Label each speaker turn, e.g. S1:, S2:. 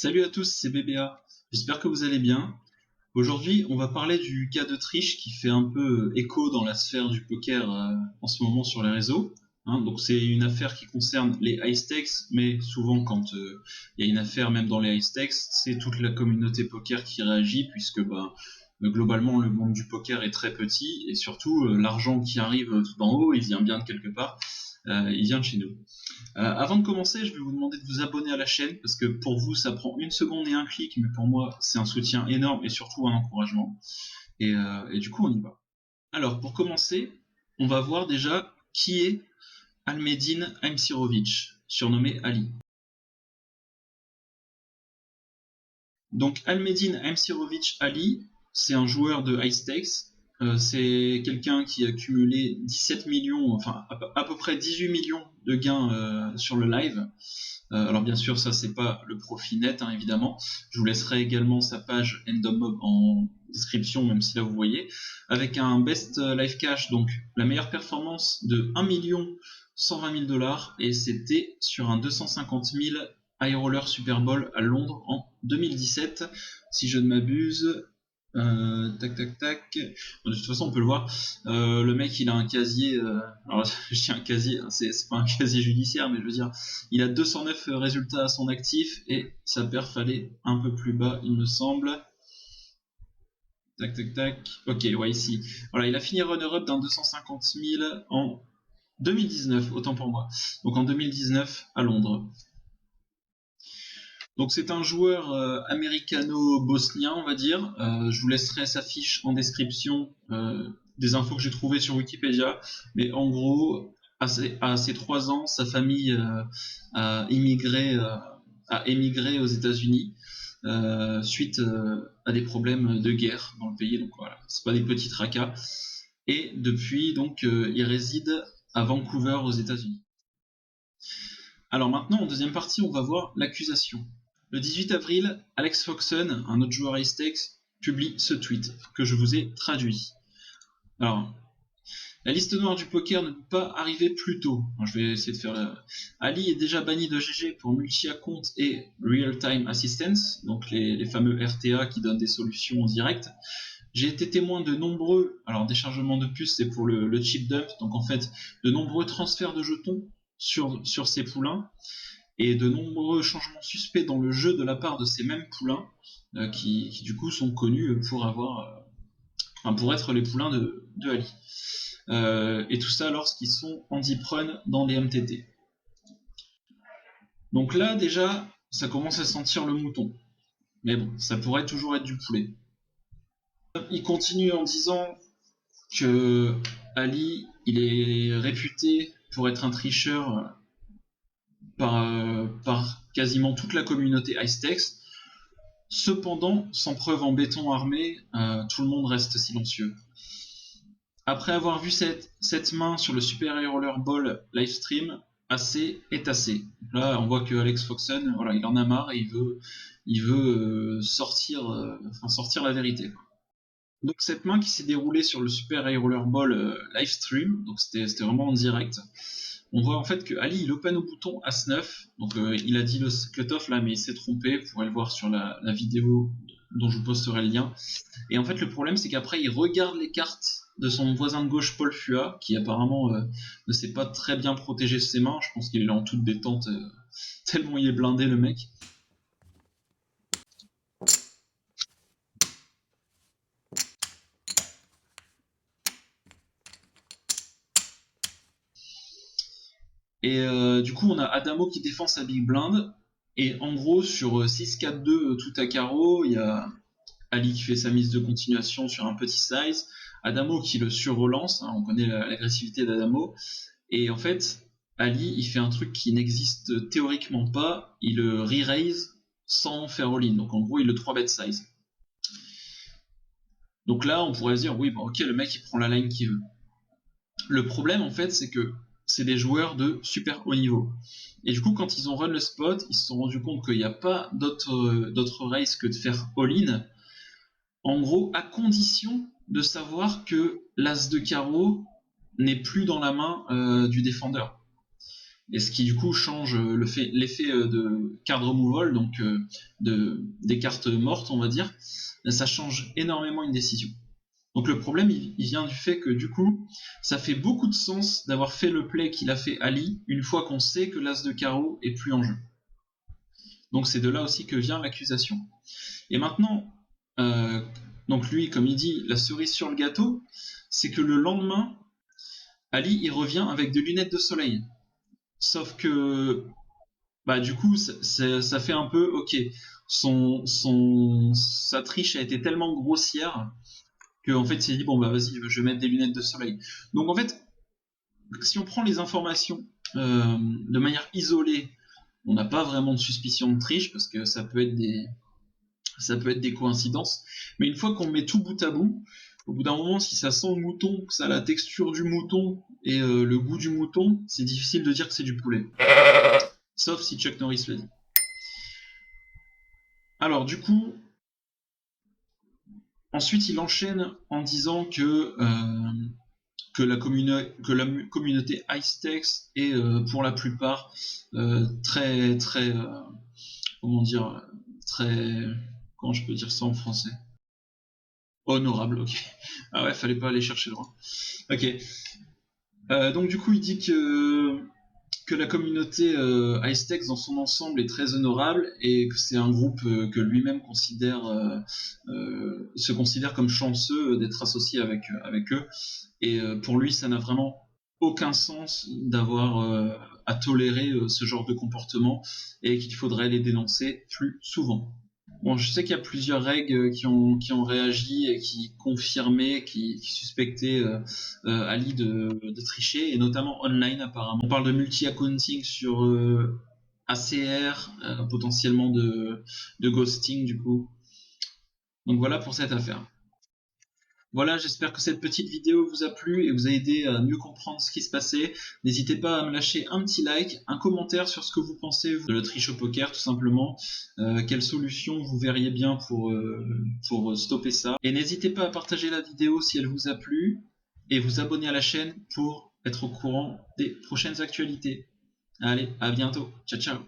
S1: Salut à tous, c'est BBA. J'espère que vous allez bien. Aujourd'hui, on va parler du cas de triche qui fait un peu écho dans la sphère du poker en ce moment sur les réseaux. Donc c'est une affaire qui concerne les high stakes, mais souvent quand il y a une affaire même dans les high stakes, c'est toute la communauté poker qui réagit puisque globalement le monde du poker est très petit et surtout l'argent qui arrive tout d'en haut, il vient bien de quelque part, il vient de chez nous. Avant de commencer, je vais vous demander de vous abonner à la chaîne parce que pour vous, ça prend une seconde et un clic, mais pour moi, c'est un soutien énorme et surtout un encouragement. Et du coup, on y va. Alors, pour commencer, on va voir déjà qui est Almedin Aimsirovic, surnommé Ali. Donc, Almedin Aimsirovic Ali, c'est un joueur de high stakes. C'est quelqu'un qui a cumulé 17 millions, enfin à peu près 18 millions de gains sur le live. Alors bien sûr, ça c'est pas le profit net, évidemment. Je vous laisserai également sa page Endommob en description, même si là vous voyez, avec un best live cash, donc la meilleure performance de 1 120 000 $, et c'était sur un 250 000 High Roller Super Bowl à Londres en 2017, si je ne m'abuse. Tac tac tac. Bon, de toute façon, on peut le voir. Le mec, il a un casier. Alors, je dis un casier, c'est pas un casier judiciaire, mais je veux dire, il a 209 résultats à son actif et sa perf allait un peu plus bas, il me semble. Tac tac tac. Ok, ouais, ici. Voilà, il a fini runner-up d'un 250 000 en 2019, autant pour moi. Donc en 2019 à Londres. Donc c'est un joueur américano-bosnien, on va dire. Je vous laisserai sa fiche en description, des infos que j'ai trouvées sur Wikipédia. Mais en gros, à ses 3 ans, sa famille a émigré aux États-Unis suite à des problèmes de guerre dans le pays. Donc voilà, c'est pas des petits tracas. Et depuis, donc, il réside à Vancouver aux États-Unis. Alors maintenant, en deuxième partie, on va voir l'accusation. Le 18 avril, Alex Foxen, un autre joueur high stakes, publie ce tweet que je vous ai traduit. Alors, la liste noire du poker ne peut pas arriver plus tôt. Je vais essayer de faire la... Ali est déjà banni de GG pour multi-account et real-time assistance, donc les fameux RTA qui donnent des solutions en direct. J'ai été témoin de nombreux, alors déchargements de puces, c'est pour le chip dump, donc en fait de nombreux transferts de jetons sur ces poulains et de nombreux changements suspects dans le jeu de la part de ces mêmes poulains qui du coup sont connus pour être les poulains de Ali. Et tout ça lorsqu'ils sont en deep run dans les MTT. Donc là déjà ça commence à sentir le mouton, mais bon, ça pourrait toujours être du poulet. Il continue en disant que Ali, il est réputé pour être un tricheur par quasiment toute la communauté high stakes. Cependant, sans preuve en béton armé, tout le monde reste silencieux. Après avoir vu cette main sur le Super High Roller Ball livestream, assez est assez. Là, on voit que Alex Foxen, voilà, il en a marre et il veut sortir la vérité. Donc cette main qui s'est déroulée sur le Super High Roller Ball livestream, donc c'était vraiment en direct. On voit en fait que Ali il open au bouton As-9, donc il a dit le cut-off là, mais il s'est trompé. Vous pourrez le voir sur la vidéo dont je vous posterai le lien. Et en fait, le problème c'est qu'après il regarde les cartes de son voisin de gauche Paul Fua, qui apparemment ne s'est pas très bien protégé ses mains. Je pense qu'il est en toute détente, tellement il est blindé le mec. Et du coup, on a Adamo qui défend sa big blind. Et en gros, sur 6-4-2 tout à carreau, il y a Ali qui fait sa mise de continuation sur un petit size. Adamo qui le surrelance. On connaît l'agressivité d'Adamo. Et en fait, Ali, il fait un truc qui n'existe théoriquement pas. Il le re-raise sans faire all-in. Donc en gros, il le 3-bet size. Donc là, on pourrait se dire, oui, ok, le mec, il prend la line qu'il veut. Le problème, en fait, c'est que c'est des joueurs de super haut niveau. Et du coup, quand ils ont run le spot, ils se sont rendus compte qu'il n'y a pas d'autre race que de faire all-in. En gros, à condition de savoir que l'as de carreau n'est plus dans la main du défendeur. et ce qui du coup change l'effet de card removal, donc des cartes mortes, on va dire, ça change énormément une décision. Donc le problème, il vient du fait que du coup, ça fait beaucoup de sens d'avoir fait le play qu'il a fait Ali une fois qu'on sait que l'as de carreau est plus en jeu. Donc c'est de là aussi que vient l'accusation. Et maintenant, donc lui, comme il dit, la cerise sur le gâteau, c'est que le lendemain, Ali, il revient avec des lunettes de soleil. Sauf que, bah du coup, ça fait un peu, ok, sa triche a été tellement grossière qu'en fait, il s'est dit, bon bah vas-y, je vais mettre des lunettes de soleil. Donc en fait, si on prend les informations de manière isolée, on n'a pas vraiment de suspicion de triche, parce que ça peut être des coïncidences, mais une fois qu'on met tout bout à bout, au bout d'un moment, si ça sent le mouton, que ça a la texture du mouton et le goût du mouton, c'est difficile de dire que c'est du poulet. Sauf si Chuck Norris le dit. Alors du coup, ensuite il enchaîne en disant que la communauté high-stakes est pour la plupart très très comment dire, très, comment je peux dire ça en français, honorable. Ok. Ah ouais, fallait pas aller chercher loin. Ok. Donc du coup il dit que la communauté high-stakes dans son ensemble est très honorable et que c'est un groupe que lui-même se considère comme chanceux d'être associé avec eux. Et pour lui, ça n'a vraiment aucun sens d'avoir à tolérer ce genre de comportement et qu'il faudrait les dénoncer plus souvent. Bon, je sais qu'il y a plusieurs règles qui ont réagi et qui confirmaient, qui suspectaient Ali de tricher, et notamment online apparemment. On parle de multi-accounting sur ACR, potentiellement de ghosting du coup. Donc voilà pour cette affaire. Voilà, j'espère que cette petite vidéo vous a plu et vous a aidé à mieux comprendre ce qui se passait. N'hésitez pas à me lâcher un petit like, un commentaire sur ce que vous pensez de la triche au poker tout simplement. Quelle solution vous verriez bien pour stopper ça. Et n'hésitez pas à partager la vidéo si elle vous a plu et vous abonner à la chaîne pour être au courant des prochaines actualités. Allez, à bientôt. Ciao ciao.